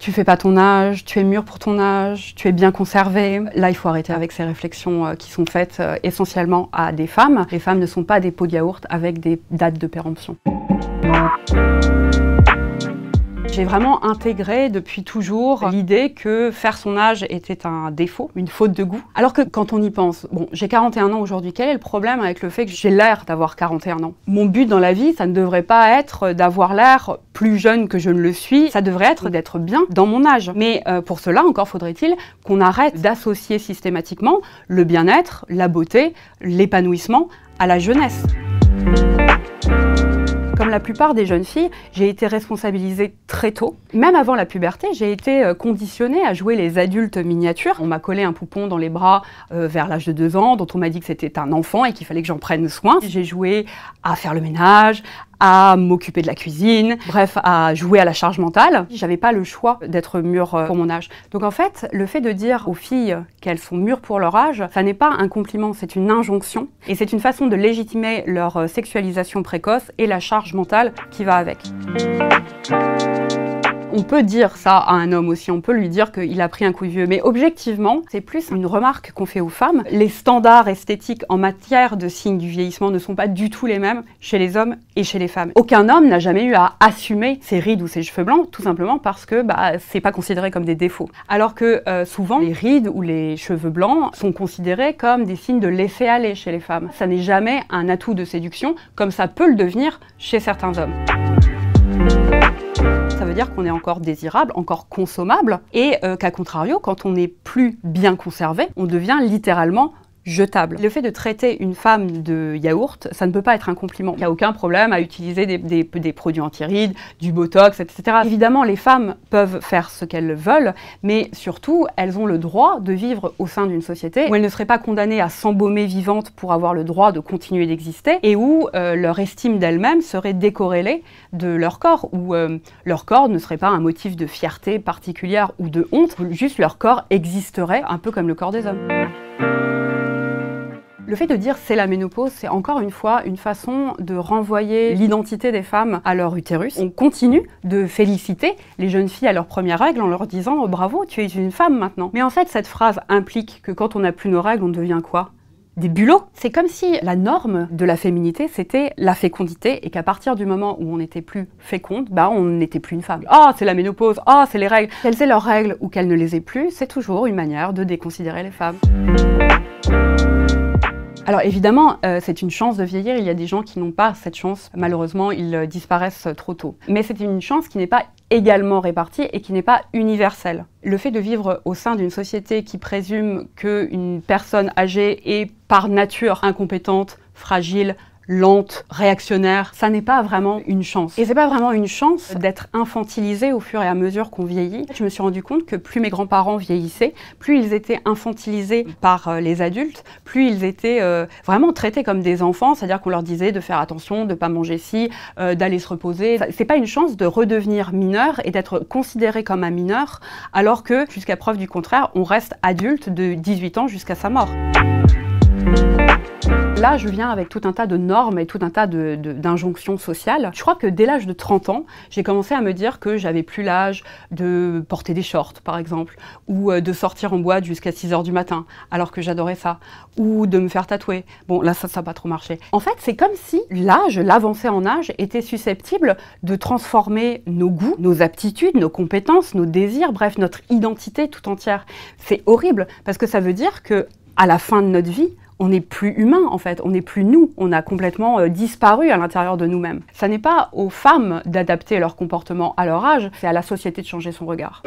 tu fais pas ton âge, tu es mûr pour ton âge, tu es bien conservé. Là, il faut arrêter avec ces réflexions qui sont faites essentiellement à des femmes. Les femmes ne sont pas des pots de yaourt avec des dates de péremption. J'ai vraiment intégré depuis toujours l'idée que faire son âge était un défaut, une faute de goût. Alors que quand on y pense, bon, j'ai 41 ans aujourd'hui, quel est le problème avec le fait que j'ai l'air d'avoir 41 ans? Mon but dans la vie, ça ne devrait pas être d'avoir l'air plus jeune que je ne le suis, ça devrait être d'être bien dans mon âge. Mais pour cela, encore faudrait-il qu'on arrête d'associer systématiquement le bien-être, la beauté, l'épanouissement à la jeunesse. Comme la plupart des jeunes filles, j'ai été responsabilisée très tôt. Même avant la puberté, j'ai été conditionnée à jouer les adultes miniatures. On m'a collé un poupon dans les bras vers l'âge de 2 ans, dont on m'a dit que c'était un enfant et qu'il fallait que j'en prenne soin. J'ai joué à faire le ménage, à m'occuper de la cuisine, bref, à jouer à la charge mentale. J'avais pas le choix d'être mûre pour mon âge. Donc en fait, le fait de dire aux filles qu'elles sont mûres pour leur âge, ça n'est pas un compliment, c'est une injonction. Et c'est une façon de légitimer leur sexualisation précoce et la charge mentale qui va avec. On peut dire ça à un homme aussi, on peut lui dire qu'il a pris un coup de vieux, mais objectivement, c'est plus une remarque qu'on fait aux femmes. Les standards esthétiques en matière de signes du vieillissement ne sont pas du tout les mêmes chez les hommes et chez les femmes. Aucun homme n'a jamais eu à assumer ses rides ou ses cheveux blancs, tout simplement parce que c'est pas considéré comme des défauts. Alors que souvent, les rides ou les cheveux blancs sont considérés comme des signes de laisser-aller chez les femmes. Ça n'est jamais un atout de séduction, comme ça peut le devenir chez certains hommes. Ça veut dire qu'on est encore désirable, encore consommable, et qu'à contrario, quand on n'est plus bien conservé, on devient littéralement jetable. Le fait de traiter une femme de yaourt, ça ne peut pas être un compliment. Il n'y a aucun problème à utiliser des produits anti-rides, du botox, etc. Évidemment, les femmes peuvent faire ce qu'elles veulent, mais surtout, elles ont le droit de vivre au sein d'une société où elles ne seraient pas condamnées à s'embaumer vivantes pour avoir le droit de continuer d'exister, et où leur estime d'elles-mêmes serait décorrélée de leur corps, où leur corps ne serait pas un motif de fierté particulière ou de honte, juste leur corps existerait un peu comme le corps des hommes. Le fait de dire c'est la ménopause, c'est encore une fois une façon de renvoyer l'identité des femmes à leur utérus. On continue de féliciter les jeunes filles à leur première règle en leur disant « bravo, tu es une femme maintenant ». Mais en fait, cette phrase implique que quand on n'a plus nos règles, on devient quoi ? Des bulots. C'est comme si la norme de la féminité, c'était la fécondité, et qu'à partir du moment où on n'était plus féconde, on n'était plus une femme. Ah, c'est la ménopause, ah, c'est les règles. Qu'elles aient leurs règles ou qu'elles ne les aient plus, c'est toujours une manière de déconsidérer les femmes. Alors évidemment, c'est une chance de vieillir, il y a des gens qui n'ont pas cette chance, malheureusement ils disparaissent trop tôt. Mais c'est une chance qui n'est pas également répartie et qui n'est pas universelle. Le fait de vivre au sein d'une société qui présume qu'une personne âgée est par nature incompétente, fragile, lente, réactionnaire, ça n'est pas vraiment une chance. Et c'est pas vraiment une chance d'être infantilisé au fur et à mesure qu'on vieillit. Je me suis rendu compte que plus mes grands-parents vieillissaient, plus ils étaient infantilisés par les adultes, plus ils étaient vraiment traités comme des enfants, c'est-à-dire qu'on leur disait de faire attention, de pas manger ci, d'aller se reposer. C'est pas une chance de redevenir mineur et d'être considéré comme un mineur, alors que, jusqu'à preuve du contraire, on reste adulte de 18 ans jusqu'à sa mort. Là, je viens avec tout un tas de normes et tout un tas d'injonctions sociales. Je crois que dès l'âge de 30 ans, j'ai commencé à me dire que j'avais plus l'âge de porter des shorts, par exemple, ou de sortir en boîte jusqu'à 6 h du matin, alors que j'adorais ça, ou de me faire tatouer. Bon, là, ça n'a pas trop marché. En fait, c'est comme si l'âge, l'avancée en âge, était susceptible de transformer nos goûts, nos aptitudes, nos compétences, nos désirs, bref, notre identité tout entière. C'est horrible, parce que ça veut dire que à la fin de notre vie, on n'est plus humain en fait, on n'est plus nous, on a complètement disparu à l'intérieur de nous-mêmes. Ça n'est pas aux femmes d'adapter leur comportement à leur âge, c'est à la société de changer son regard.